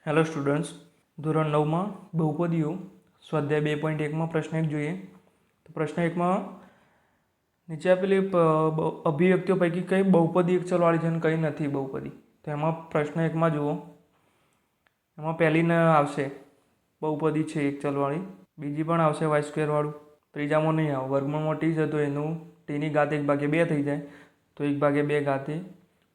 Hello students, ધોરણ 9માં બહુપદીઓ સ્વાધ્યાય 2.1માં પ્રશ્ન 1 જોઈએ. તો પ્રશ્ન 1માં નીચે આપેલી અભિવ્યક્તિઓ પૈકી કઈ બહુપદી એક ચલવાળી છે અને કઈ નથી બહુપદી. તો એમાં પ્રશ્ન 1માં જુઓ, એમાં પહેલી આવશે બહુપદી છે એક ચલવાળી, બીજી પણ આવશે વાય સ્ક્વેર વાળું, ત્રીજામાં નહીં આવે. વર્ગમૂળમાં ટી છે તો એનું ટીની ઘાત 1/2 થઈ જાય, તો 1/2 ઘાત એ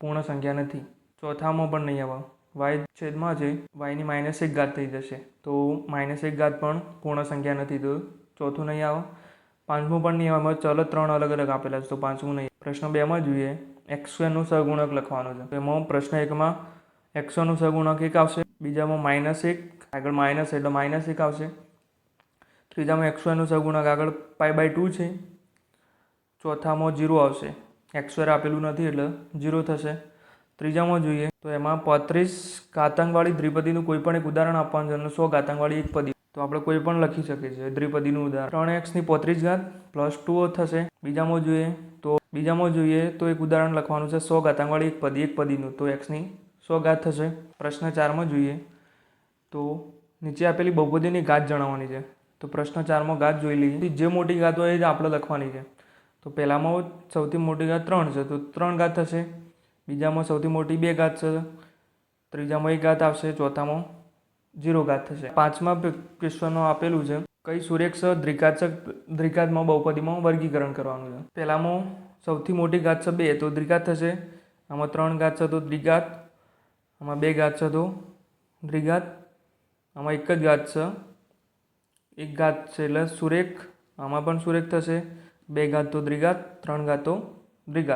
પૂર્ણ સંખ્યા નથી. ચોથામાં પણ નહીં આવે. વાય છેદમાં છે, વાયની -1 ઘાત થઈ જશે, તો -1 ઘાત પણ પૂર્ણ સંખ્યા નથી, તો ચોથું નહીં આવે. પાંચમું પણ નહીં આવે. એમાં ચલ 3 અલગ અલગ આપેલા છે, તો પાંચમું નહીં. પ્રશ્ન 2માં જોઈએ, x2નું સહગુણક લખવાનું છે. એમાં પ્રશ્ન 1માં x1નું સહગુણક 1 આવશે, બીજામાં -1, આગળ માઇનસ એટલે -1 આવશે, ત્રીજામાં x2નું સહગુણક આગળ π/2 છે, ચોથામાં 0 આવશે. x2 આપેલું નથી એટલે 0 થશે. ત્રીજામાં જોઈએ તો એમાં 35 ઘાતાંકવાળી દ્વિપદીનું કોઈ પણ એક ઉદાહરણ આપવાનું છે અને 100 ઘાતાંકવાળી એકપદી. તો આપણે કોઈ પણ લખી શકીએ છીએ દ્વિપદીનું ઉદાહરણ. 3x ની 35 ઘાત +2 થશે. બીજામાં જોઈએ તો એક ઉદાહરણ લખવાનું છે 100 ઘાતાંકવાળી એકપદીનું, તો x ની 100 ઘાત થશે. પ્રશ્ન 4માં જોઈએ તો નીચે આપેલી બહુપદીની ઘાત જણાવવાની છે. તો પ્રશ્ન 4માં ઘાત જોઈ લઈએ. જે મોટી ઘાત હોય એ જ આપણે લખવાની છે. તો પહેલામાં સૌથી મોટી ઘાત 3 છે, તો 3 ઘાત થશે. બીજામાં સૌથી મોટી 2 ઘાત છે, ત્રીજામાં 1 ઘાત આવશે, ચોથામાં 0 ઘાત થશે. પાંચમા ક્વેશ્ચનમાં આપેલું છે કઈ સુરેખ દ્વિઘાતમાં બહુપદીમાં વર્ગીકરણ કરવાનું છે. પહેલામાં સૌથી મોટી ઘાત છે 2, તો દ્વિઘાત થશે. આમાં 3 ઘાત છે તો દ્વિઘાત, આમાં 2 ઘાત છે તો દ્વિઘાત, આમાં 1 જ ઘાત છે, 1 ઘાત છે એટલે સુરેખ, આમાં પણ સુરેખ થશે. 2 ઘાત તો દ્વિઘાત, 3 ઘાત તો દ્વિઘાત.